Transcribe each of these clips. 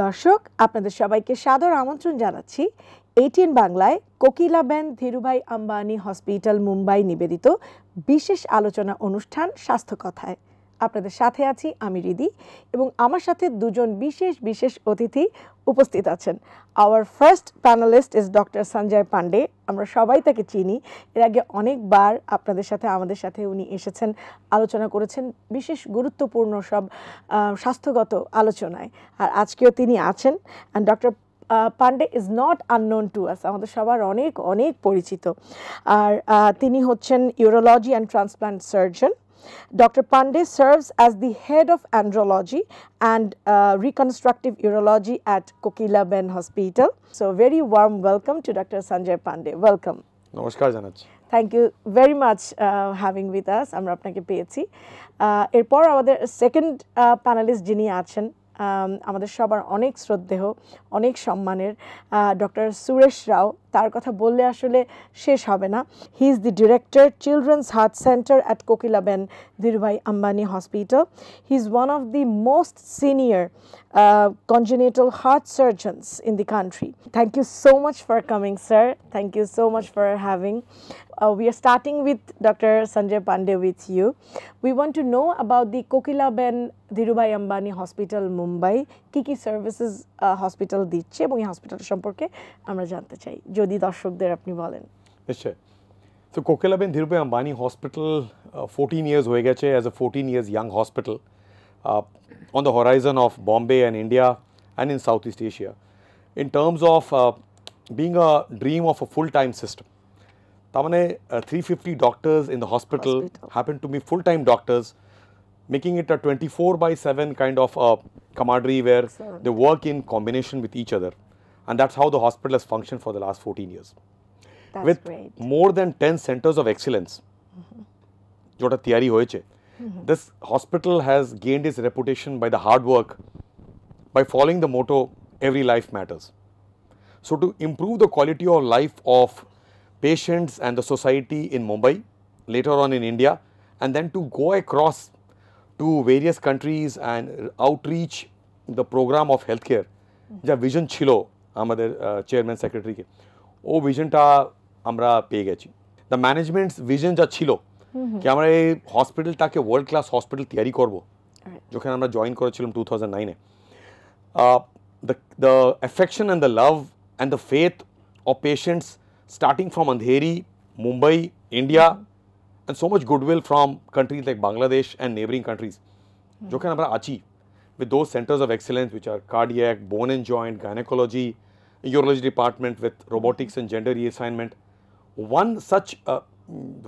দর্শক আপনাদের সবাইকে সাদর আমন্ত্রণ জানাচ্ছি ATN বাংলায় কোকিলাবেন ধীরুভাই আম্বানি হসপিটাল মুম্বাই নিবেদিত বিশেষ আলোচনা অনুষ্ঠান স্বাস্থ্য কথায়। আপনাদের সাথে আছি আমি হৃদি এবং আমার সাথে দুজন বিশেষ অতিথি উপস্থিত আছেন। Our first panelist is doctor Sanjay Pandey. আমরা সবাই তাকে চিনি, এর আগে অনেকবার আমাদের সাথে উনি এসেছেন, আলোচনা করেছেন বিশেষ গুরুত্বপূর্ণ সব স্বাস্থ্যগত আলোচনায়, আর আজকেও তিনি আছেন। And doctor Pandey is not unknown to us, আমাদের সবার অনেক পরিচিত। আর তিনি হচ্ছেন urology and transplant surgeon. Dr. Pandey serves as the head of andrology and reconstructive urology at Kokilben Hospital. So very warm welcome to Dr. Sanjay Pandey. Welcome. Namaskar janachhi. Thank you very much having with us. আমরা আপনাকে পেয়েছি। এরপর আমাদের second panelist যিনি আছেন, আমাদের সবার অনেক শ্রদ্ধেয়, অনেক সম্মানের ডক্টর সুরেশ রাও। তার কথা বললে আসলে শেষ হবে না। He is the director children's heart centre at Kokilaben Dhirubhai Ambani hospital. He is one of the most senior congenital heart surgeons in the country. Thank you so much for coming, sir. Thank you so much for having. We are starting with Dr. Sanjay Pandey with you. We want to know about the Kokilben Dhirubhai Ambani Hospital, Mumbai. কি services hospital দিচ্ছে এবং এই hospital সম্পর্কে আমরা জানতে চাই, যদি দর্শকদের আপনি বলেন। নিশ্চয়। So Kokilben Dhirubhai Ambani Hospital 14 years হয়ে গেছে as a 14 years young hospital. On the horizon of Bombay and India and in Southeast Asia, in terms of being a dream of a full-time system. Tamane 350 doctors in the hospital happen to be full-time doctors, making it a 24/7 kind of camaraderie where they work in combination with each other, and that's how the hospital has functioned for the last 14 years. That's with great. More than 10 centers of excellence. Jota tiyari hoyeche. This hospital has gained its reputation by the hard work, by following the motto, every life matters. So to improve the quality of life of patients and the society in Mumbai, later on in India, and then to go across to various countries and outreach the program of healthcare, ja vision chilo amader chairman secretary ke o vision ta amra peye gechi. The management's vision ja chilo কি আমরা এই হসপিটালটাকে world class hospital তৈরি করব, যখন আমরা join করেছিলাম 2009-এ, the affection and the love and the faith of patients starting from Andheri, Mumbai, India, and so much goodwill from countries like Bangladesh and neighboring countries, যখন আমরা আছি with those centers of excellence which are cardiac, bone and joint, gynecology, urology department with robotics and gender reassignment. One such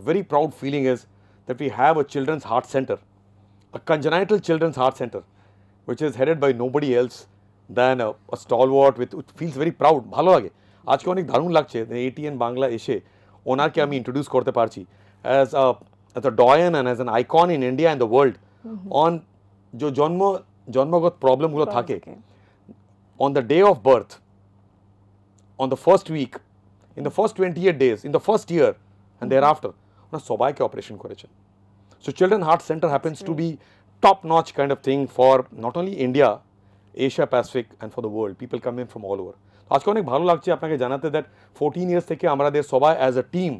very proud feeling is that we have a children's heart center, a congenital children's heart center, which is headed by nobody else than a stalwart with, it feels very proud. ভালো লাগে, আজকে অনেক দারুণ লাগছে ATN Bangla এসে ওনাকে আমি introduce করতে পারছি as a doyen and as an icon in India and the world on जो জন্মগত প্রবলেমগুলো থাকে on the day of birth, on the first week, in the first 28 days, in the first year and thereafter, ওনারা সবাইকে operation করেছেন. So Children Heart Center happens to be top notch kind of thing for not only India, Asia Pacific and for the world. People come in from all over. আজকে অনেক ভালো লাগছে আপনাকে জানাতে that 14 years থেকে আমাদের সবাই as a team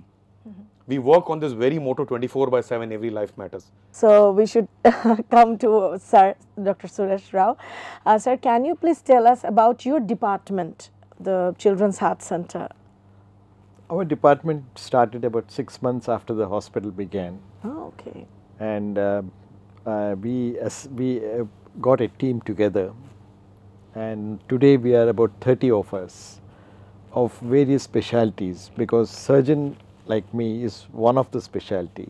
we work on this very motto 24/7 every life matters. So we should come to Sir Dr. Suresh Rao. Sir, can you please tell us about your department, the Children's Heart Center? Our department started about 6 months after the hospital began. Oh, okay. And we got a team together, and today we are about 30 of us of various specialties, because surgeon like me is one of the specialty.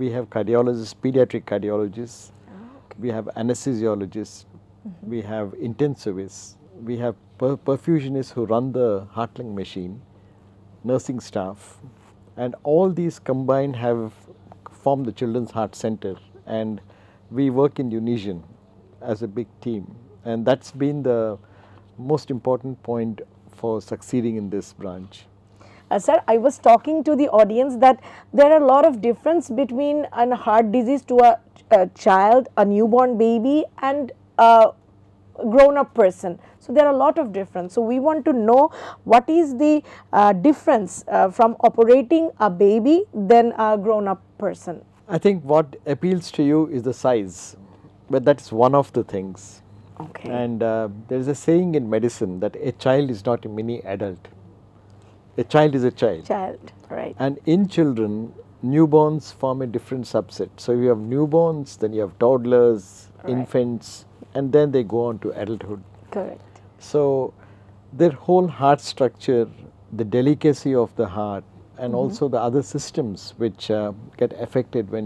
We have cardiologists, pediatric cardiologists, we have anesthesiologists, we have intensivists, we have perfusionists who run the heart lung machine, nursing staff, and all these combined have formed the Children's Heart Center, and we work in unison as a big team, and that's been the most important point for succeeding in this branch. Sir, I was talking to the audience that there are a lot of difference between a heart disease to a child, a newborn baby, and a grown-up person. So So there are a lot of difference. So we want to know what is the difference from operating a baby than a grown-up person. I think what appeals to you is the size, but that's one of the things. Okay. And there is a saying in medicine that a child is not a mini adult. A child is a child. Child, right. And in children, newborns form a different subset. So you have newborns, then you have toddlers, Right. infants, and then they go on to adulthood. Correct. So their whole heart structure, the delicacy of the heart, and also the other systems which get affected when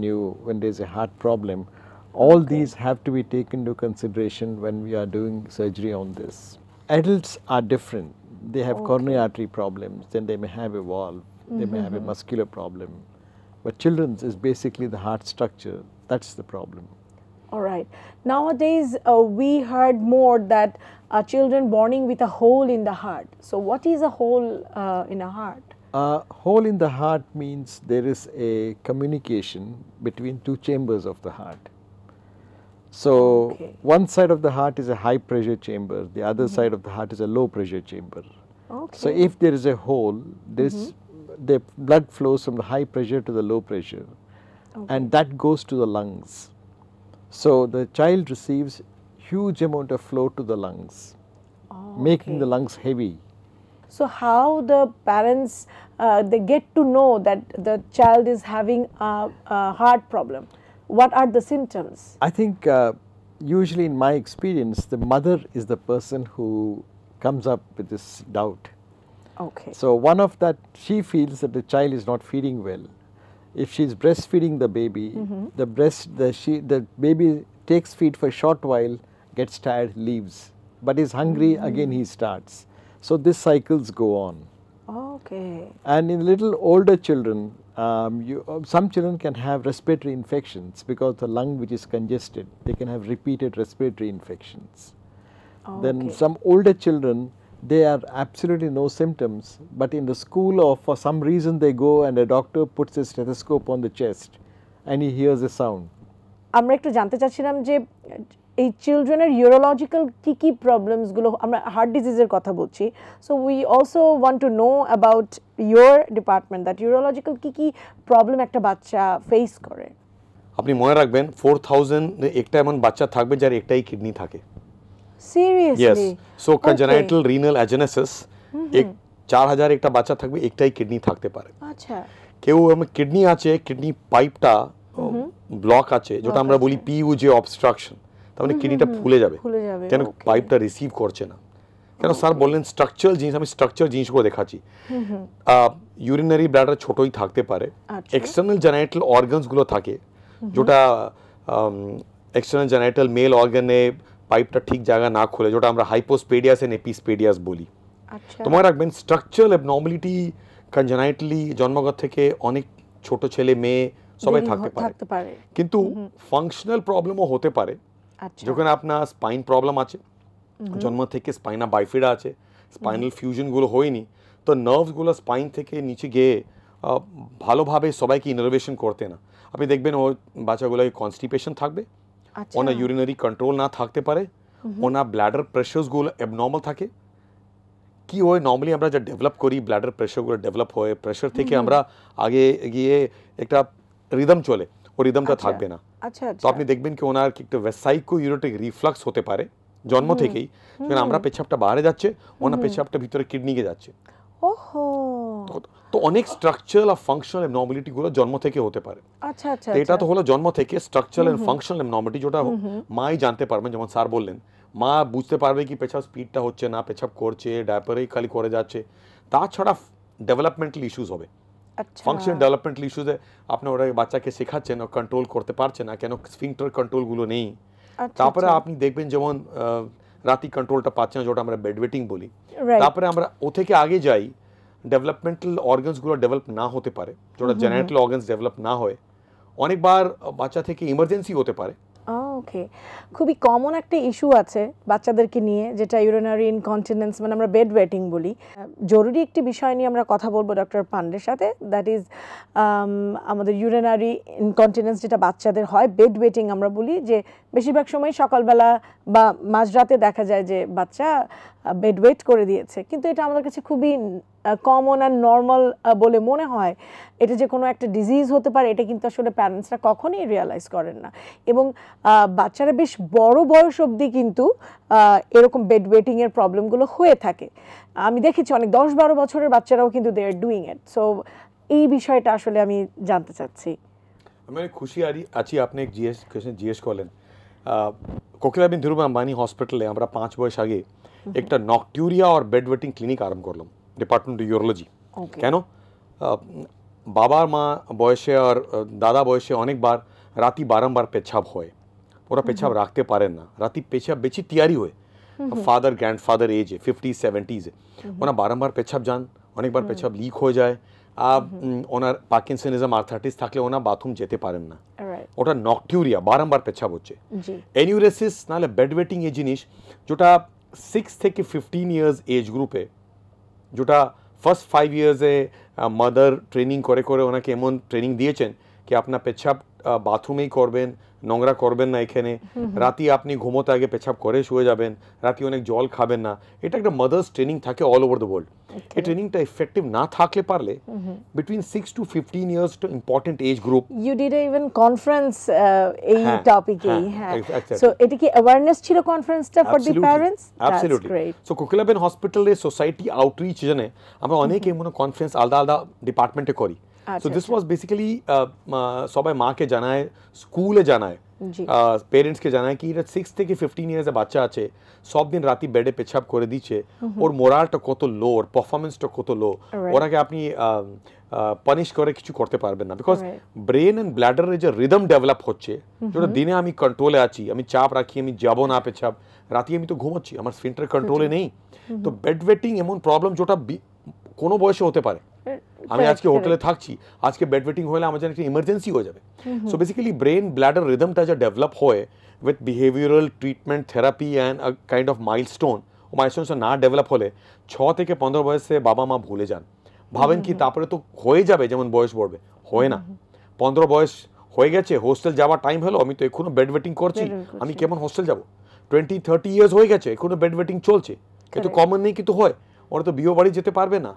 there is a heart problem, all these have to be taken into consideration when we are doing surgery on this. Adults are different. They have coronary artery problems, then they may have a valve, they may have a muscular problem. But children's is basically the heart structure. That's the problem. All right. Nowadays, we heard more that children born with a hole in the heart. So what is a hole in a heart? Hole in the heart means there is a communication between two chambers of the heart. So Okay. one side of the heart is a high pressure chamber, the other side of the heart is a low pressure chamber. Okay. So if there is a hole, the blood flows from the high pressure to the low pressure, and that goes to the lungs. So the child receives huge amount of flow to the lungs, making the lungs heavy. So how the parents they get to know that the child is having a heart problem? What are the symptoms? I think usually in my experience, the mother is the person who comes up with this doubt. Okay. So one of that, she feels that the child is not feeding well. If she is breastfeeding the baby, the baby takes feed for a short while, gets tired, leaves, but is hungry, again he starts. So this cycles go on. Okay. And in little older children, some children can have respiratory infections because the lung which is congested, they can have repeated respiratory infections. Then some older children, they are absolutely no symptoms, but in the school or for some reason they go and a doctor puts a stethoscope on the chest and he hears a sound. আমরা একটু জানতে চাচ্ছিলাম যে এই চিলড্রেনের urological কি problems গুলো, আমরা heart ডিজিজের কথা বলছি, so we also want to know about your department that urological কি প্রবলেম একটা বাচ্চা ফেস করে। আপনি মনে রাখবেন 4000 একটা এমন বাচ্চা থাকবে যার একটাই কিডনি থাকে। Seriously? So congenital renal agenesis এক 4000 একটা বাচ্চা থাকবে একটাই কিডনি থাকতে পারে। আচ্ছা। কেউ কিডনি আছে, কিডনি পাইপটা ব্লক আছে, যেটা আমরা বলি পিইউজে অবস্ট্রাকশন, তার মানে কিডনিটা ফুলে যাবে কেন পাইপটা রিসিভ করছে না। কেন স্যার বললেন স্ট্রাকচারাল জিনিস, আমি স্ট্রাকচার জিনিসগুলো দেখাচ্ছি। ইউরিনারি ব্লাডার ছোটই থাকতে পারে, এক্সটার্নাল জেনাইটাল অর্গানসগুলো থাকে, যেটা এক্সটার্নাল জেনাইটাল মেল অর্গানে পাইপটা ঠিক জায়গা না খোলে, যেটা আমরা হাইপোস্পেডিয়াস এন্ড এপিস্পেডিয়াস বলি। তো মনে রাখবেন স্ট্রাকচারাল অ্যাবনর্মালিটি কনজেনাইটালি জন্মগত থেকে অনেক ছোট ছেলে মেয়ে সবাই থাকতে পারে, কিন্তু ফাংশনাল প্রবলেমও হতে পারে। যখন আপনার স্পাইন প্রবলেম আছে, জন্ম থেকে স্পাইনা বাইফিডা আছে, স্পাইনাল ফিউশনগুলো হয়নি, তো নার্ভসগুলো স্পাইন থেকে নিচে গিয়ে ভালোভাবে সবাইকে ইনারভেশন করতে না। আপনি দেখবেন ওই বাচ্চাগুলোকে কনস্টিপেশন থাকবে, ওনার ইউরিনারি কন্ট্রোল না থাকতে পারে, ওনার ব্লাডার প্রেশারসগুলো অ্যাবনর্মাল থাকে। কি হয় নর্মালি আমরা যা ডেভেলপ করি, ব্লাডার প্রেশারগুলো ডেভেলপ হয়, প্রেশার থেকে আমরা আগে গিয়ে একটা রিদম চলে, ও রিদমটা থাকবে না। তো আপনি দেখবেন কি ওনার একটা ভেসাইকো ইউরেটিক রিফ্লাক্স হতে পারে জন্ম থেকেই, যখন আমরা পেছাবটা বাইরে যাচ্ছে, ওনার পেছাবটা ভিতরে কিডনিকে যাচ্ছে। তো অনেক স্ট্রাকচারাল আর ফাংশনাল অ্যাবনর্মালিটি গুলো জন্ম থেকে হতে পারে। তো এটা তো হলো জন্ম থেকে স্ট্রাকচারাল এন্ড ফাংশনাল অ্যাবনর্মালিটি, যেটা মাই জানতে পারবেন। যেমন স্যার বললেন, মা বুঝতে পারবে কি পেছাব স্পিডটা হচ্ছে না, পেছাব করছে, ডায়াপারেই খালি করে যাচ্ছে। তাছাড়া ডেভেলপমেন্টাল ইস্যুস হবে, ফাংশনাল ডেভেলপমেন্টাল ইস্যুসে আপনি ওরা বাচ্চাকে শেখাচ্ছেন, কন্ট্রোল করতে পারছে না কেন, স্ফিংক্টার কন্ট্রোলগুলো নেই। তারপরে আপনি দেখবেন যেমন রাতি কন্ট্রোলটা পাচ্ছে না, যেটা আমরা বেড ওয়েটিং বলি। তারপরে আমরা ও থেকে আগে যাই, ডেভেলপমেন্টাল অর্গানসগুলো ডেভেলপ না হতে পারে, যেটা জেনাইটাল অর্গানস ডেভেলপ না হয়, অনেকবার বাচ্চা থেকে ইমার্জেন্সি হতে পারে। ওকে, খুবই কমন একটা ইস্যু আছে বাচ্চাদেরকে নিয়ে, যেটা ইউরিনারি ইনকন্টিনেন্স, মানে আমরা বেড ওয়েটিং বলি। জরুরি একটি বিষয় নিয়ে আমরা কথা বলবো ডক্টর পান্ডের সাথে, দ্যাট ইজ আমাদের ইউরিনারি ইনকন্টিনেন্স যেটা বাচ্চাদের হয়, বেড ওয়েটিং আমরা বলি। যে বেশিরভাগ সময় সকালবেলা বা মাঝরাতে দেখা যায় যে বাচ্চা বেড ওয়েট করে দিয়েছে, কিন্তু এটা আমাদের কাছে খুবই কমন আর নর্মাল বলে মনে হয়। এটা যে কোনো একটা ডিজিজ হতে পারে এটা কিন্তু আসলে প্যারেন্টসরা কখনোই রিয়ালাইজ করেন না, এবং বাচ্চারা বেশ বড় বয়স অবধি কিন্তু এরকম বেড ওয়েটিংয়ের প্রবলেমগুলো হয়ে থাকে। আমি দেখেছি অনেক 10-12 বছরের বাচ্চারাও কিন্তু দে আর ডুইং ইট। সো এই বিষয়টা আসলে আমি জানতে চাচ্ছি। আমি অনেক খুশি আছি আপনি এক কোয়েশ্চেন জিজ্ঞেস করলেন। কোকিলাবেন ধীরুভাই আম্বানি হসপিটালে আমরা 5 বছর আগে একটা নকটিউরিয়া আর বেড ওয়েটিং ক্লিনিক আরম্ভ করলাম, ডিপার্টমেন্ট অফ ইউরোলজি। কেন? বাবার মা বয়সে আর দাদা বয়সে অনেকবার রাতি বারংবার পেছাব হয়, ওরা পেছাব রাখতে পারেন না, রাতি পেছাব বেশি তৈরি হয়। ফাদার গ্র্যান্ডফাদার এজে 50s 70s ওনা বারংবার পেছাব যান, অনেকবার পেছাব লিক হয়ে যায়। ওনার পার্কিনসনিজম আর্থারাইটিস থাকলে ওনা বাথরুম যেতে পারেন না, ওটা নকটিউরিয়া, বারংবার পেছাব হচ্ছে। এনিউরেসিস নাহলে বেড ওয়েটিং এই জিনিস যেটা 6 থেকে 15 ইয়ার্স এজ গ্রুপে, যেটা ফার্স্ট 5 ইয়ার্সে মাদার ট্রেনিং করে করে ওনাকে এমন ট্রেনিং দিয়েছেন কি আপনার পেছাব বাথরুমেই করবেন, নোংরা করবেন না এখানে, রাতে আপনি ঘুমোতে আগে পেছাব করে শুয়ে যাবেন, রাতে অনেক জল খাবেন না। এটা একটা মাদার্স ট্রেনিং থাকে অল ওভার দ্য ওয়ার্ল্ড। এই ট্রেনিংটা এফেক্টিভ না থাকলে পারলে between 6 to 15 years to important age group. You did even conference এই টপিকে। হ্যাঁ, সো এটা কি অ্যাওয়ারনেস ছিল কনফারেন্সটা for the parents? Absolutely. So Kokilaben হসপিটালে সোসাইটি আউটরিচ জন্য আমরা অনেক এমন কনফারেন্স আলাদা আলাদা ডিপার্টমেন্টে করি। সো দিস ওয়াজ বেসিক্যালি সবাই মাকে জানায়, স্কুলে জানায়, পেরেন্টসকে জানায় কি এটা 6 থেকে 15 ইয়ার্সের বাচ্চা আছে, সব দিন রাতে বেডে পেছাব করে দিচ্ছে, ওর মোরালটা কত লো, ওর পারফরমেন্সটা কত লো, ওরাকে আপনি পানিশ করে কিছু করতে পারবেন না। বিকজ ব্রেন অ্যান্ড ব্ল্যাডারের যে রিদম ডেভেলপ হচ্ছে, যেটা দিনে আমি কন্ট্রোলে আছি, আমি চাপ রাখি, আমি যাবো না পেছাব, রাতে আমি তো ঘুমোচ্ছি, আমার স্ফিনক্টার কন্ট্রোলে নেই। তো বেড ওয়েটিং এমন প্রবলেম যেটা কোনো বয়সে হতে পারে। আমি আজকে হোটেলে থাকছি, আজকে বেড ওয়েটিং হলে আমার জন্য একটা ইমার্জেন্সি হয়ে যাবে। সো বেসিক্যালি ব্রেন ব্ল্যাডার রিদমটা যা ডেভেলপ হয় with behavioural treatment, therapy and a kind of milestone, ও মাইলস্টোনটা না ডেভেলপ হলে 6 থেকে 15 বয়সে বাবা মা ভুলে যান, ভাবেন কি তারপরে তো হয়ে যাবে যেমন বয়স বাড়বে, হয় না। 15 বয়স হয়ে গেছে, হোস্টেল যাওয়ার টাইম হলো, আমি তো এখনো বেড ওয়েটিং করছি, আমি কেমন হোস্টেল যাব? 20-30 ইয়ার্স হয়ে গেছে, এখনো বেড ওয়েটিং চলছে, কিন্তু কমন নেই, কিন্তু হয়, ওরা তো বিয়ে বাড়ি যেতে পারবে না।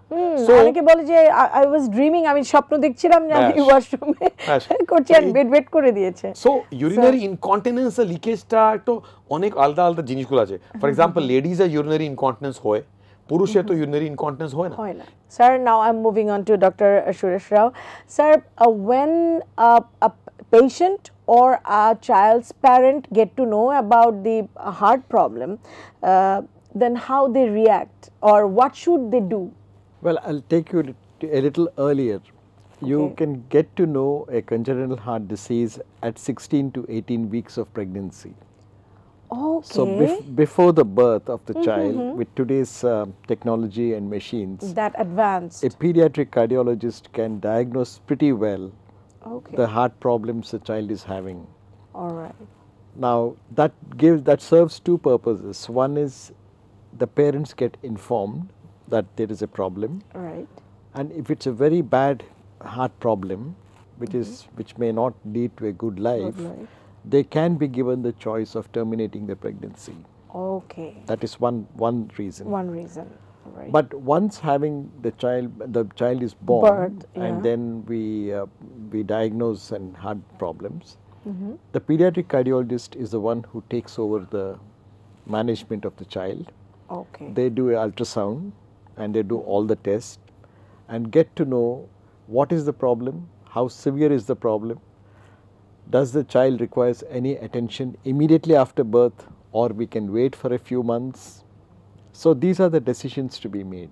সো অনেকে বলে যে আই ওয়াজ ড্রিমিং, আমি স্বপ্ন দেখছিলাম যে আমি ওয়াশরুমে করছি আর বেড ওয়েট করে দিয়েছে। সো ইউরিনারি ইনকন্টিনেন্স এর লিকেজটা একটু অনেক আলাদা আলাদা জিনিসগুলো আছে। ফর এক্সাম্পল লেডিজ এর ইউরিনারি ইনকন্টিনেন্স হয়, পুরুষের তো ইউরিনারি ইনকন্টিনেন্স হয় না। Sir, now I am moving on to doctor Suresh Rao. Sir, when a patient or a child's parent get to know about the heart problem, then how they react or what should they do? Well, I'll take you a little earlier. You can get to know a congenital heart disease at 16 to 18 weeks of pregnancy. Okay. So before the birth of the child, with today's technology and machines, that advanced, a pediatric cardiologist can diagnose pretty well the heart problems the child is having. All right. Now that serves two purposes. One is the parents get informed that there is a problem, right, and if it's a very bad heart problem which may not lead to a good life, they can be given the choice of terminating the pregnancy. Okay. That is one reason. One reason. Right. But once having the child is born, and then we diagnose and heart problems, the pediatric cardiologist is the one who takes over the management of the child. Okay. They do an ultrasound and they do all the tests and get to know what is the problem, how severe is the problem, does the child requires any attention immediately after birth, or we can wait for a few months. So these are the decisions to be made.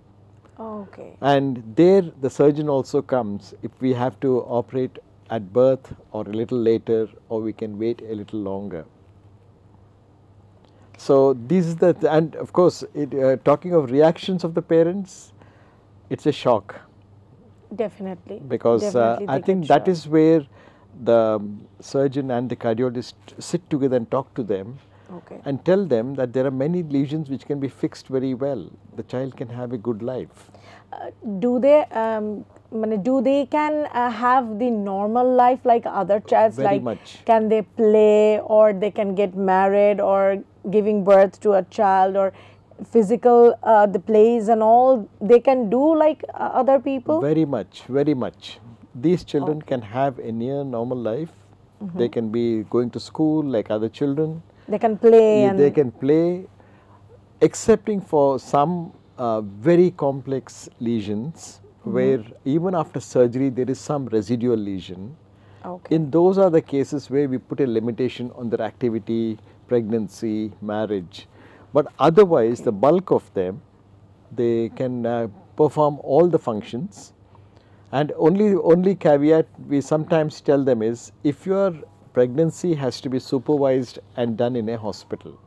Okay. And there the surgeon also comes if we have to operate at birth or a little later, or we can wait a little longer. So this is and of course talking of reactions of the parents, it's a shock. Definitely. Because I think that is where the surgeon and the cardiologist sit together and talk to them, and tell them that there are many lesions which can be fixed very well. The child can have a good life. Do they can have the normal life like other childs? Very like much. Can they play, or they can get married, or giving birth to a child, or physical, the plays and all, they can do like other people? Very much, very much. These children can have a near normal life. They can be going to school like other children. They can play and They can play, excepting for some very complex lesions where even after surgery there is some residual lesion. okay. In those are the cases where we put a limitation on their activity, pregnancy, marriage. But otherwise, the bulk of them, they can perform all the functions. And only caveat we sometimes tell them is, if your pregnancy has to be supervised and done in a hospital.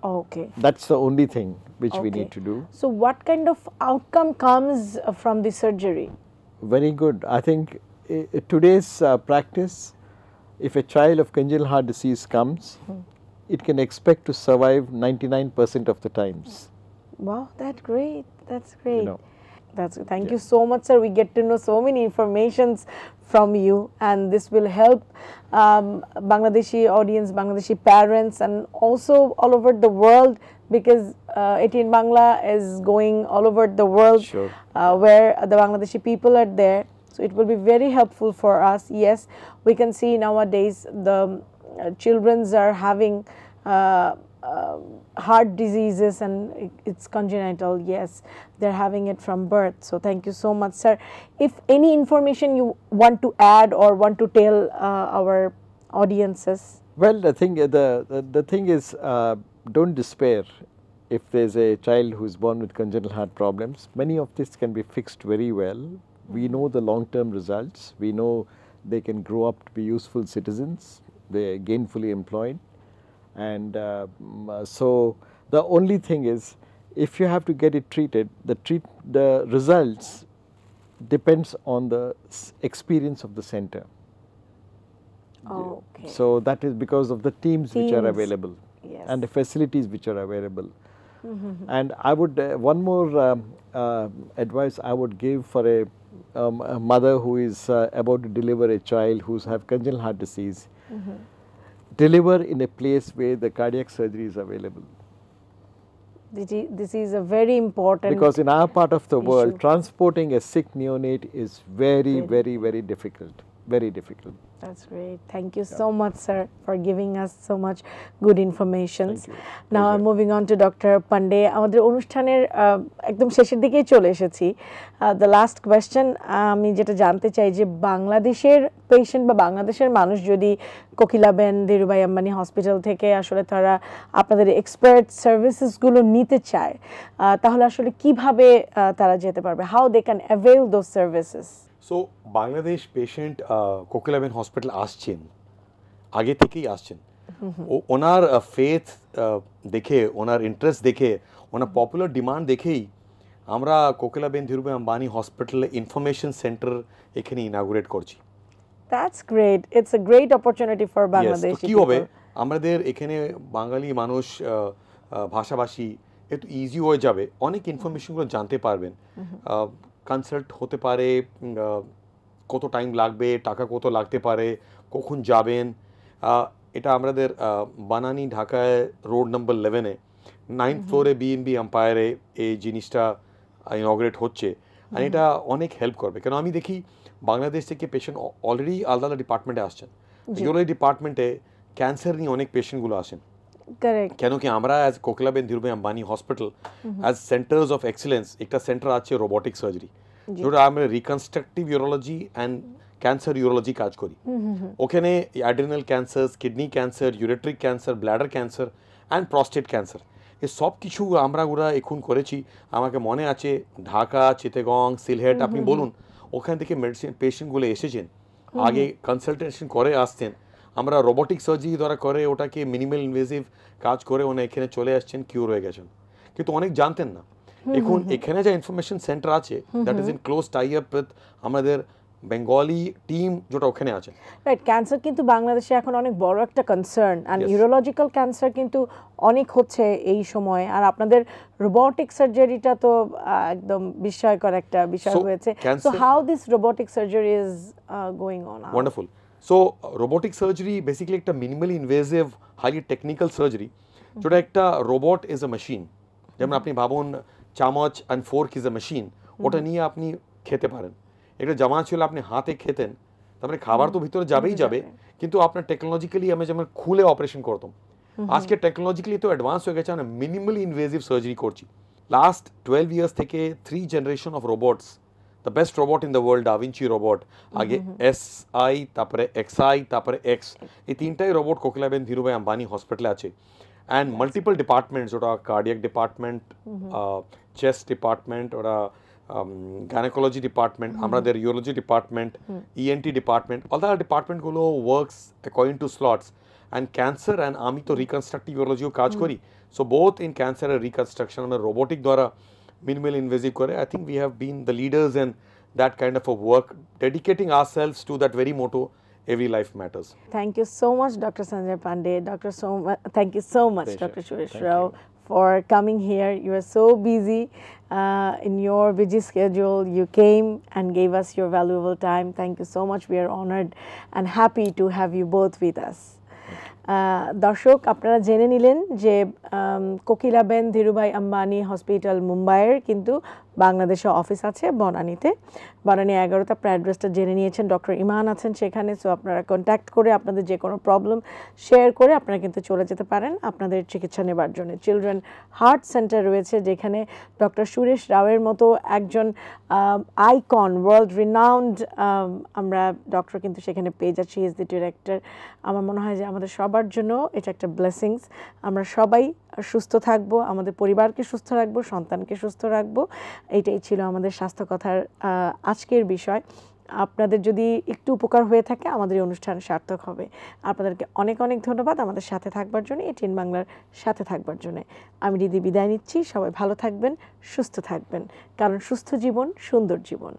Okay. That's the only thing which we Okay. need to do. So what kind of outcome comes from the surgery? Very good. I think today's practice, if a child of congenital heart disease comes, it can expect to survive 99% of the times. Wow, that's great. That's great. know. Thank you so much, sir. We get to know so many informations from you, and this will help Bangladeshi audience, Bangladeshi parents, and also all over the world, because ATN Bangla is going all over the world, Sure. where the Bangladeshi people are there. So it will be very helpful for us. Yes, we can see nowadays the children are having heart diseases, and it's congenital. Yes, they're having it from birth. So thank you so much, sir. If any information you want to add or want to tell our audiences. Well, the thing is, don't despair if there's a child who is born with congenital heart problems. Many of this can be fixed very well. We know the long-term results. We know they can grow up to be useful citizens. They are gainfully employed. And so the only thing is, if you have to get it treated, the results depends on the experience of the center. Okay. So that is because of the teams which are available, Yes. and the facilities which are available. And I would one more advice I would give for a mother who is about to deliver a child who's have congenital heart disease. Deliver in a place where the cardiac surgery is available. This is a very important. Because in our part of the issue. world, transporting a sick neonate is very difficult. Very difficult. That's great. Thank you so much, sir, for giving us so much good information. Thank you. Now I'm moving on to Dr. Pandey. আমাদের অনুষ্ঠানের একদম শেষের দিকেই চলে এসেছি। The last question, আমি যেটা জানতে চাই যে বাংলাদেশের পেশেন্ট বা বাংলাদেশের মানুষ যদি কোকিলাবেন ধীরুভাই আম্বানি হসপিটাল থেকে আসলে তারা আপনাদের এক্সপার্ট সার্ভিসেসগুলো নিতে চায়, তাহলে আসলে কিভাবে তারা যেতে পারবে? How they can avail those services? So Bangladesh patient Kokilaben hospital আসছেন, আগে থেকেই আসছেন। ওনার ফেথ দেখে, ওনার ইন্টারেস্ট দেখে, ওনার পপুলার ডিমান্ড দেখেই আমরা কোকিলাবেন ধীরুভাই আম্বানি হসপিটালে ইনফরমেশন সেন্টার এখানে ইনাগুরেট করছি। That's great. It's a great opportunity for Bangladeshi কি হবে, আমাদের এখানে বাঙালি মানুষ ভাষাভাষী একটু ইজি হয়ে যাবে, অনেক ইনফরমেশনগুলো জানতে পারবেন। কনসাল্ট হতে পারে, কত টাইম লাগবে, টাকা কত লাগতে পারে, কখন যাবেন। এটা আমাদের বানানি ঢাকায় রোড নাম্বার 11-এ 9th ফ্লোরে BNB এম্পায়ারে এই জিনিসটা ইনগ্রেট হচ্ছে। আর এটা অনেক হেল্প করবে, কেন আমি দেখি বাংলাদেশ থেকে পেশেন্ট অলরেডি আলাদা আলাদা ডিপার্টমেন্টে আসছেন। ইউরোলজি ডিপার্টমেন্টে ক্যান্সার নিয়ে অনেক পেশেন্টগুলো আসেন। Correct. কেন কি আমরা as Kokilaben Dhirubhai Ambani hospital as centres of excellence, একটা সেন্টার আছে রোবোটিক সার্জারি, যেটা আমরা reconstructive urology and cancer urology কাজ করি। ওখানে adrenal cancer, kidney cancer, ureteric cancer, bladder cancer and prostate cancer, এই সব কিছু আমরা ওরা এখন করেছি। আমাকে মনে আছে ঢাকা, চিটাগং, সিলহেট, আপনি বলুন, ওখান থেকে মেডিসিন পেশেন্টগুলো এসেছেন, আগে কনসালটেশন করে আসতেন। আমরা রোবোটিক সার্জারি দ্বারা করে ওটাকে মিনিমাল ইনভেসিভ কাজ করে ওনা এখানে চলে আসছেন, কিউর হয়ে গেছেন, কিন্তু অনেক জানতেন না। এখন এখানে যে ইনফরমেশন সেন্টার আছে, that is in close tie up with আমাদের বেঙ্গলি টিম যেটা ওখানে আছে। রাইট, ক্যান্সার কিন্তু বাংলাদেশে এখন অনেক বড় একটা কনসার্ন, অ্যান্ড ইউরোলজিক্যাল ক্যান্সার কিন্তু অনেক হচ্ছে এই সময়। আর আপনাদের রোবোটিক সার্জারিটা তো একদম বিস্ময়কর একটা বিষয় হয়েছে। So how this robotic surgery is going on? Wonderful. So robotic surgery basically একটা minimally invasive highly technical surgery, যেটা একটা রোবট ইজ আ মেশিন, যেমন আপনি ভাবুন চামচ and fork is a machine, ওটা নিয়ে আপনি খেতে পারেন। একটা জামানা ছিল আপনি হাতে খেতেন, তার মানে খাবার তো ভিতরে যাবেই যাবে, কিন্তু আপনার টেকনোলজিক্যালি আমি যেমন খুলে অপারেশন করতাম। আজকে টেকনোলজিক্যালি তো অ্যাডভান্স হয়ে গেছে, আমরা মিনিমালি ইনভেসিভ সার্জারি করছি। লাস্ট 12 ইয়ার্স থেকে 3 generation of robots, the best robot in the world Da Vinci robot, আগে SI, তারপরে XI, তারপরে X, এই তিনটাই রোবট কোকিলাবেন ধীরুভাই আম্বানি হসপিটালে আছে। অ্যান্ড মাল্টিপল ডিপার্টমেন্টস, ওটা কার্ডিয়াক ডিপার্টমেন্ট, চেস্ট ডিপার্টমেন্ট, ওরা গাইনোকোলজি ডিপার্টমেন্ট, আমাদের urology department, ENT department, all the ডিপার্টমেন্টগুলো works according to slots. And cancer and আমি তো রিকনস্ট্রাকটিভ ইউরোলজিও কাজ করি, সো বোথ ইন ক্যান্সার আর রিকনস্ট্রাকশন আমরা রোবোটিক দ্বারা মিনিমাল ইনভেসিভ করে I think we have been the leaders in that kind of a work, dedicating ourselves to that very motto, every life matters. Thank you so much, Dr. Sanjay Pandey. Thank you so much, Pleasure. Dr. Suresh Thank Rao, you. for coming here. You are so busy in your busy schedule. You came and gave us your valuable time. Thank you so much. We are honored and happy to have you both with us. দর্শক, আপনারা জেনে নিলেন যে Kokilaben Dhirubhai Ambani hospital মুম্বাইয়ের কিন্তু বাংলাদেশে office আছে বনানীতে। বনানী 11টা আপনার অ্যাড্রেসটা জেনে নিয়েছেন, ডক্টর ইমান আছেন সেখানে। সো আপনারা কন্ট্যাক্ট করে আপনাদের যে কোনো প্রবলেম শেয়ার করে আপনারা কিন্তু চলে যেতে পারেন আপনাদের চিকিৎসা নেবার জন্য। চিলড্রেন হার্ট সেন্টার রয়েছে যেখানে ডক্টর সুরেশ রাওয়ের মতো একজন আইকন, ওয়ার্ল্ড রিনাউন্ড আমরা ডক্টর কিন্তু সেখানে পেয়ে যাচ্ছি। Is the director. আমার মনে হয় যে আমাদের সবার জন্য এটা একটা ব্লেসিংস। আমরা সবাই সুস্থ থাকবো, আমাদের পরিবারকে সুস্থ রাখবো, সন্তানকে সুস্থ রাখবো। এইটাই ছিল আমাদের স্বাস্থ্য কথার আজকের বিষয়। আপনাদের যদি একটু উপকার হয়ে থাকে আমাদের এই অনুষ্ঠান সার্থক হবে। আপনাদেরকে অনেক অনেক ধন্যবাদ আমাদের সাথে থাকবার জন্য, ATN বাংলার সাথে থাকবার জন্য। আমি হৃদি বিদায় নিচ্ছি। সবাই ভালো থাকবেন, সুস্থ থাকবেন, কারণ সুস্থ জীবন সুন্দর জীবন।